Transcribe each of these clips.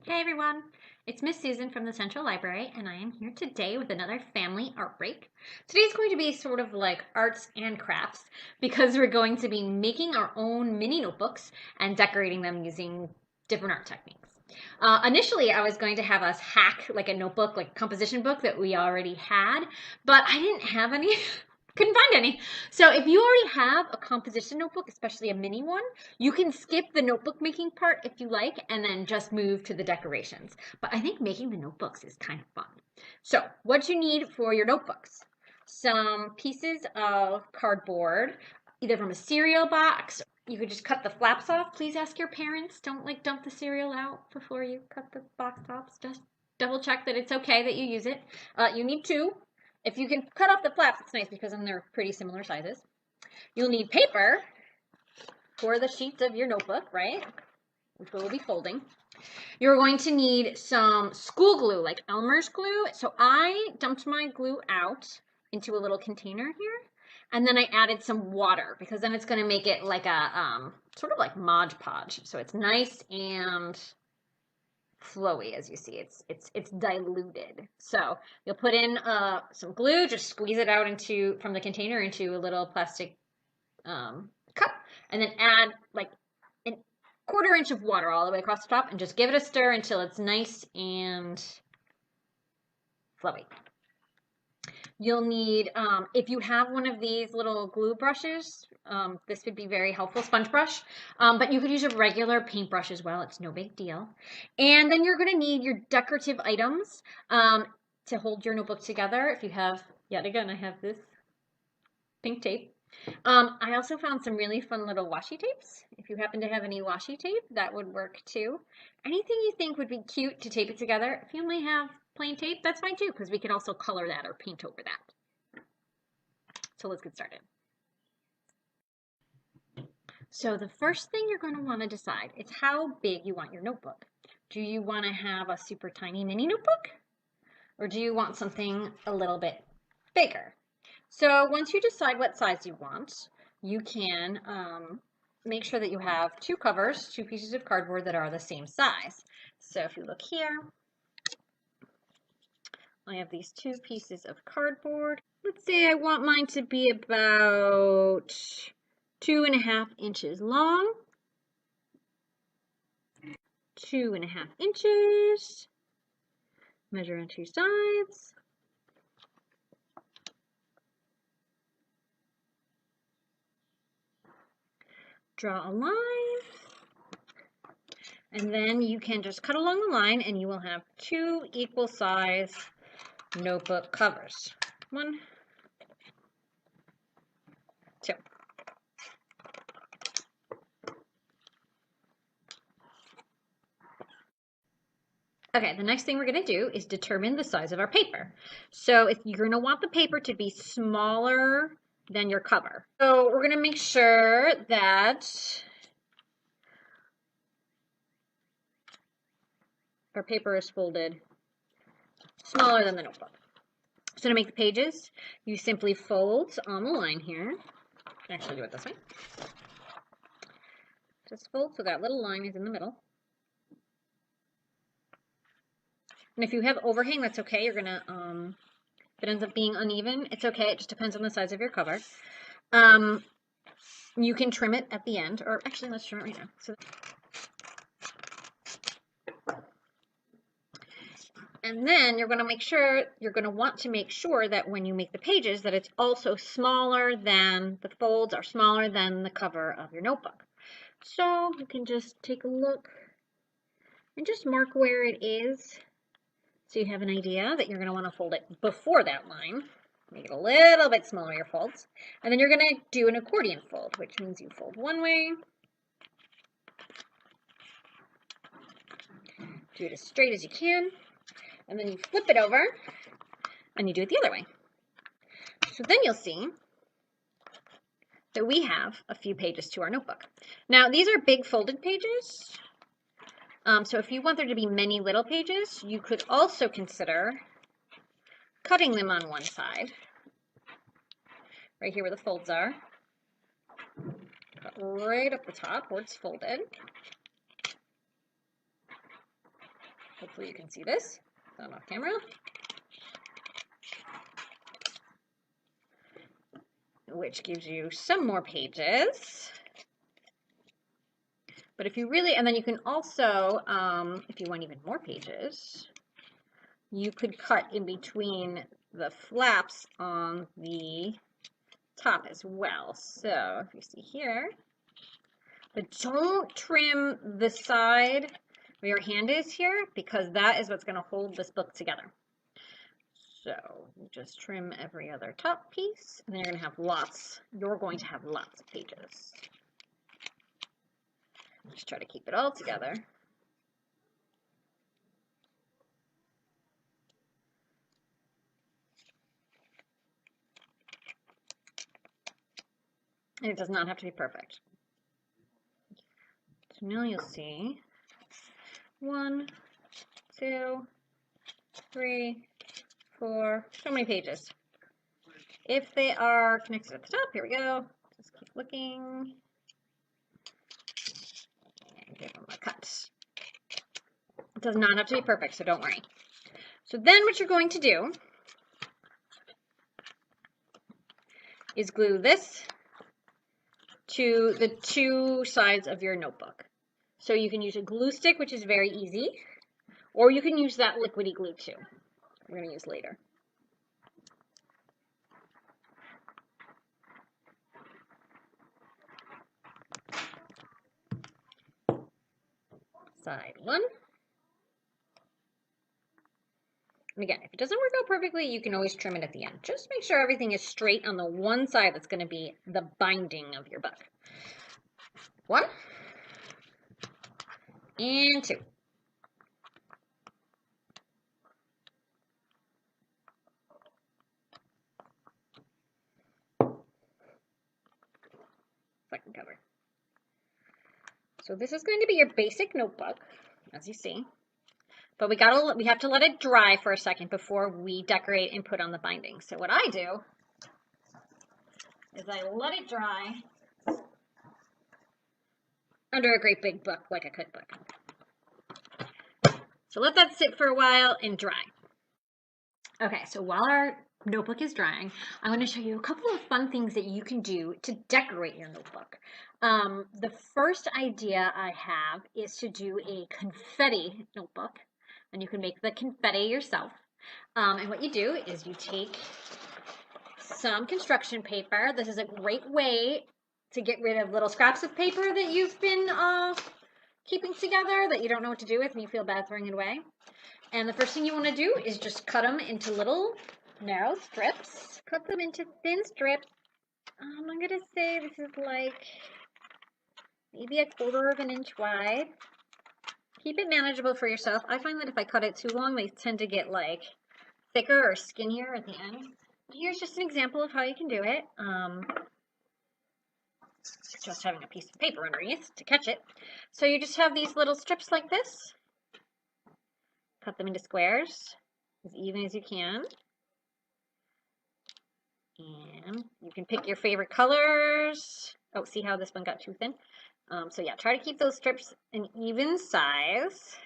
Hey everyone, it's Miss Susan from the Central Library, and I am here today with another family art break. Today's going to be sort of like arts and crafts because we're going to be making our own mini notebooks and decorating them using different art techniques. Initially, I was going to have us hack like a notebook, like composition book that we already had, but I didn't have any. Couldn't find any. So if you already have a composition notebook, especially a mini one, you can skip the notebook making part if you like, and then just move to the decorations. But I think making the notebooks is kind of fun. So what you need for your notebooks, some pieces of cardboard, either from a cereal box. You could just cut the flaps off. Please ask your parents. Don't like dump the cereal out before you cut the box tops. Just double check that it's okay that you use it. You need two. If you can cut off the flaps, it's nice because then they're pretty similar sizes. You'll need paper for the sheets of your notebook, right? Which we'll be folding. You're going to need some school glue, like Elmer's glue. So I dumped my glue out into a little container here. And then I added some water because then it's going to make it like a sort of like Mod Podge. So it's nice and flowy. As you see, it's diluted. So you'll put in some glue, just squeeze it out from the container into a little plastic cup, and then add like a quarter inch of water all the way across the top, and just give it a stir until it's nice and flowy. You'll need, if you have one of these little glue brushes, this would be very helpful, sponge brush, but you could use a regular paintbrush as well. It's no big deal. And then you're going to need your decorative items to hold your notebook together. If you have, yet again, I have this pink tape. I also found some really fun little washi tapes. If you happen to have any washi tape, that would work too. Anything you think would be cute to tape it together. If you only have plain tape, that's fine too, because we can also color that or paint over that. So let's get started. So the first thing you're going to want to decide is how big you want your notebook. Do you want to have a super tiny mini notebook? Or do you want something a little bit bigger? So once you decide what size you want, you can make sure that you have two covers, two pieces of cardboard that are the same size. So if you look here, I have these two pieces of cardboard. Let's say I want mine to be about 2.5 inches long. 2.5 inches. Measure on two sides. Draw a line. And then you can just cut along the line and you will have two equal size notebook covers. 1, 2. Okay, the next thing we're going to do is determine the size of our paper. So if you're going to want the paper to be smaller than your cover. So we're going to make sure that our paper is folded smaller than the notebook. So to make the pages, you simply fold on the line here. Actually, do it this way. Just fold so that little line is in the middle. And if you have overhang, that's okay. You're gonna, if it ends up being uneven, it's okay. It just depends on the size of your cover. You can trim it at the end, or actually, let's trim it right now. So, and then you're going to want to make sure that when you make the pages that it's also smaller than, the folds are smaller than the cover of your notebook. So you can just take a look and just mark where it is so you have an idea that you're going to want to fold it before that line. Make it a little bit smaller, your folds. And then you're going to do an accordion fold, which means you fold one way, do it as straight as you can, and then you flip it over and you do it the other way. So then you'll see that we have a few pages to our notebook. Now these are big folded pages. So if you want there to be many little pages, you could also consider cutting them on one side. Right here where the folds are. Cut right up the top where it's folded. Hopefully you can see this. It's on off camera. Which gives you some more pages. But if you really, and then you can also, if you want even more pages, you could cut in between the flaps on the top as well. So if you see here, but don't trim the side where your hand is here, because that is what's going to hold this book together. So you just trim every other top piece, and then you're going to have lots of pages. Just try to keep it all together. And it does not have to be perfect. So now you'll see 1, 2, 3, 4, so many pages. If they are connected at the top, here we go. Just keep looking. And give them a cut. It does not have to be perfect, so don't worry. So then what you're going to do is glue this to the two sides of your notebook. So you can use a glue stick, which is very easy, or you can use that liquidy glue too. We're going to use later. Side 1. And again, if it doesn't work out perfectly, you can always trim it at the end. Just make sure everything is straight on the one side that's going to be the binding of your book. 1 and 2. Second cover. So this is going to be your basic notebook, as you see. But we have to let it dry for a second before we decorate and put on the binding. So what I do is I let it dry under a great big book, like a cookbook. So let that sit for a while and dry. Okay, so while our notebook is drying, I'm going to show you a couple of fun things that you can do to decorate your notebook. The first idea I have is to do a confetti notebook, and you can make the confetti yourself. And what you do is you take some construction paper. This is a great way to get rid of little scraps of paper that you've been keeping together that you don't know what to do with and you feel bad throwing it away. And the first thing you want to do is just cut them into little narrow strips. Cut them into thin strips. I'm going to say this is like maybe 1/4 of an inch wide. Keep it manageable for yourself. I find that if I cut it too long, they tend to get like thicker or skinnier at the end. But here's just an example of how you can do it. Just having a piece of paper underneath to catch it. So you just have these little strips like this. Cut them into squares as even as you can. And you can pick your favorite colors. Oh, see how this one got too thin? So yeah, try to keep those strips an even size.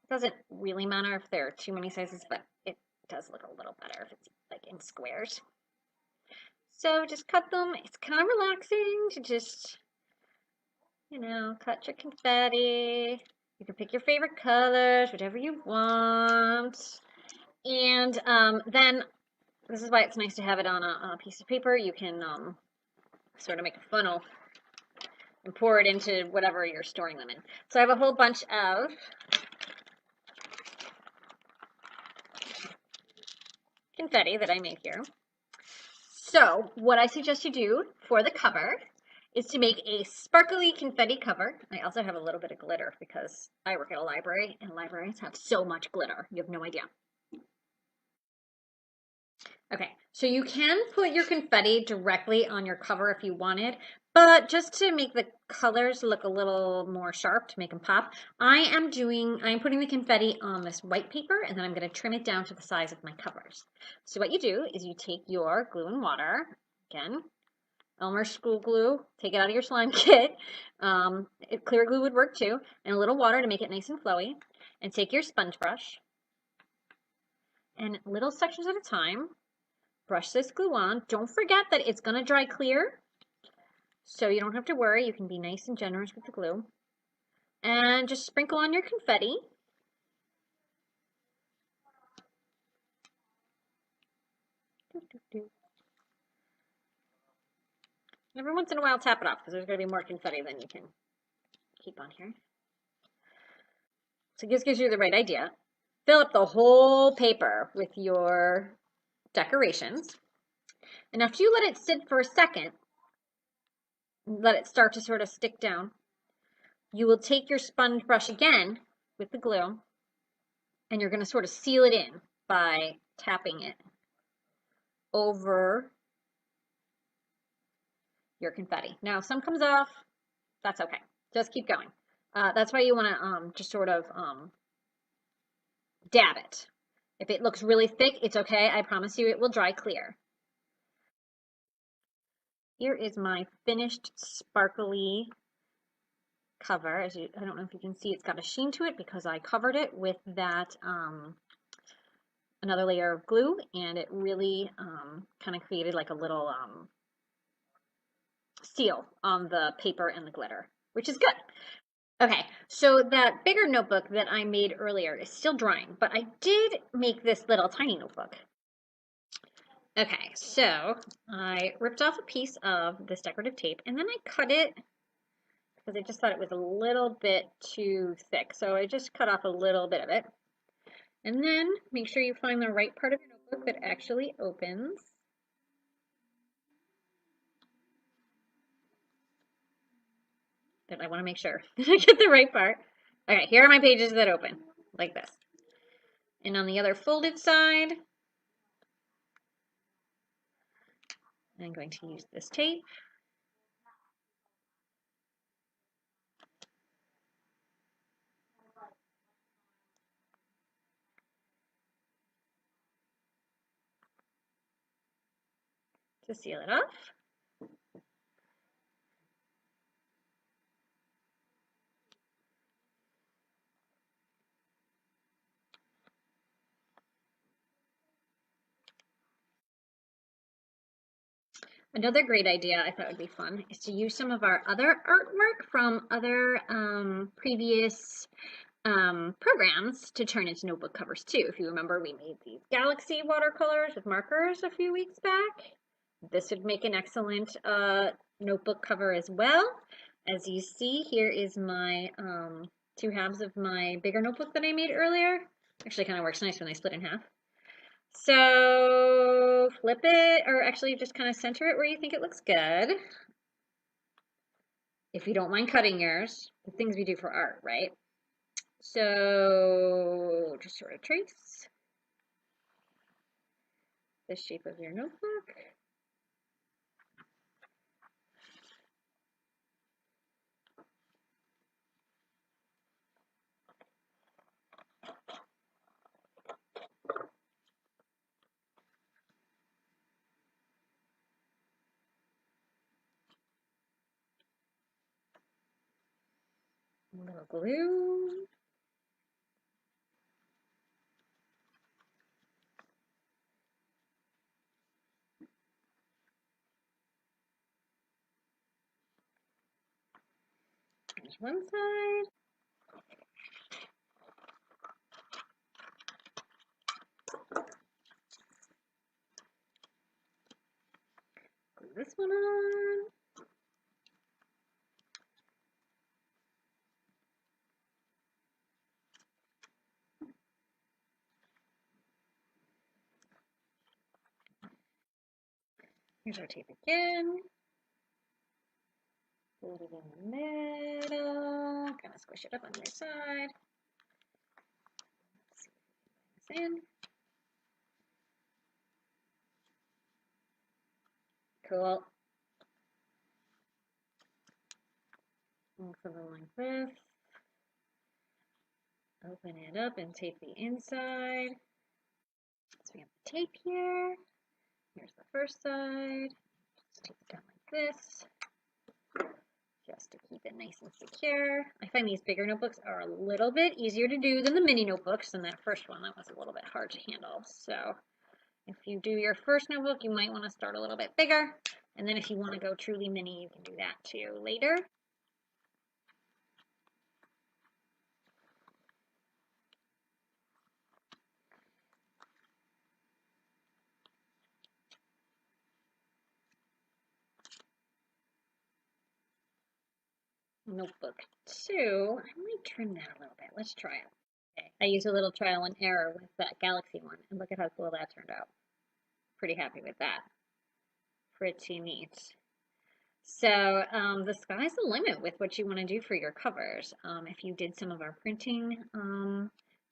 It doesn't really matter if there are too many sizes, but it does look a little better if it's like in squares. So just cut them. It's kind of relaxing to just, you know, cut your confetti. You can pick your favorite colors, whatever you want. And then this is why it's nice to have it on a piece of paper. You can sort of make a funnel and pour it into whatever you're storing them in. So I have a whole bunch of confetti that I made here. So what I suggest you do for the cover is to make a sparkly confetti cover. I also have a little bit of glitter because I work at a library and libraries have so much glitter. You have no idea. Okay, so you can put your confetti directly on your cover if you wanted, but just to make the colors look a little more sharp, to make them pop, I'm putting the confetti on this white paper, and then I'm going to trim it down to the size of my covers. So what you do is you take your glue and water, again, Elmer's school glue, take it out of your slime kit. Clear glue would work too, and a little water to make it nice and flowy. And take your sponge brush and little sections at a time, brush this glue on. Don't forget that it's going to dry clear, so you don't have to worry. You can be nice and generous with the glue. And just sprinkle on your confetti. Every once in a while, tap it off because there's going to be more confetti than you can keep on here. So this gives you the right idea. Fill up the whole paper with your decorations. And after you let it sit for a second, let it start to sort of stick down, you will take your sponge brush again with the glue, and you're going to sort of seal it in by tapping it over your confetti. Now, if some comes off, that's okay. Just keep going. That's why you want to just sort of dab it. If it looks really thick, it's okay. I promise you it will dry clear. Here is my finished sparkly cover. I don't know if you can see, it's got a sheen to it because I covered it with that another layer of glue, and it really kind of created like a little seal on the paper and the glitter, which is good. Okay, so that bigger notebook that I made earlier is still drying, but I did make this little tiny notebook. Okay, so I ripped off a piece of this decorative tape, and then I cut it because I just thought it was a little bit too thick. So I just cut off a little bit of it. And then make sure you find the right part of your notebook that actually opens. But I want to make sure that I get the right part. Okay, here are my pages that open, like this. And on the other folded side, I'm going to use this tape. To seal it off. Another great idea I thought would be fun is to use some of our other artwork from other previous programs to turn into notebook covers too. If you remember, we made these galaxy watercolors with markers a few weeks back. This would make an excellent notebook cover as well. As you see, here is my two halves of my bigger notebook that I made earlier. Actually kind of works nice when I split in half. So flip it, or actually just kind of center it where you think it looks good. If you don't mind cutting yours, the things we do for art, right? So just sort of trace the shape of your notebook. A little glue. There's one side. Glue this one on. Here's our tape again. Fold it in the middle. Kind of squish it up on your side. Let's see if we can bring this in. Cool. Something like this. Open it up and tape the inside. So we have the tape here. Here's the first side. Just tape it down like this, just to keep it nice and secure. I find these bigger notebooks are a little bit easier to do than the mini notebooks, and that first one, that was a little bit hard to handle. So if you do your first notebook, you might want to start a little bit bigger, and then if you want to go truly mini, you can do that too later. Notebook 2, I might trim that a little bit. Let's try it. Okay. I used a little trial and error with that Galaxy one, and look at how cool that turned out. Pretty happy with that. Pretty neat. So the sky's the limit with what you want to do for your covers. If you did some of our printing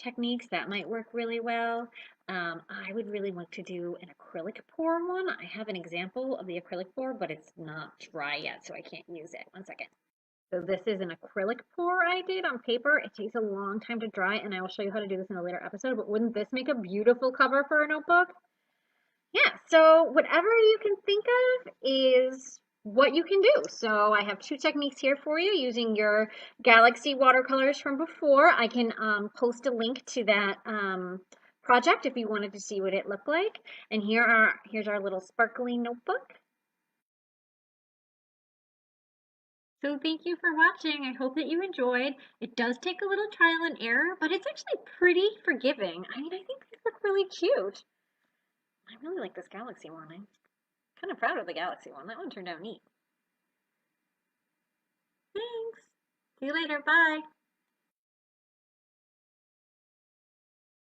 techniques, that might work really well. I would really like to do an acrylic pour one. I have an example of the acrylic pour, but it's not dry yet, so I can't use it. One second. So this is an acrylic pour I did on paper. It takes a long time to dry, and I will show you how to do this in a later episode, but wouldn't this make a beautiful cover for a notebook? Yeah, so whatever you can think of is what you can do. So I have 2 techniques here for you using your Galaxy watercolors from before. I can post a link to that project if you wanted to see what it looked like. And here's our little sparkly notebook. So thank you for watching. I hope that you enjoyed. It does take a little trial and error, but it's actually pretty forgiving. I mean, I think these look really cute. I really like this Galaxy one. I'm kind of proud of the Galaxy one. That one turned out neat. Thanks. See you later. Bye.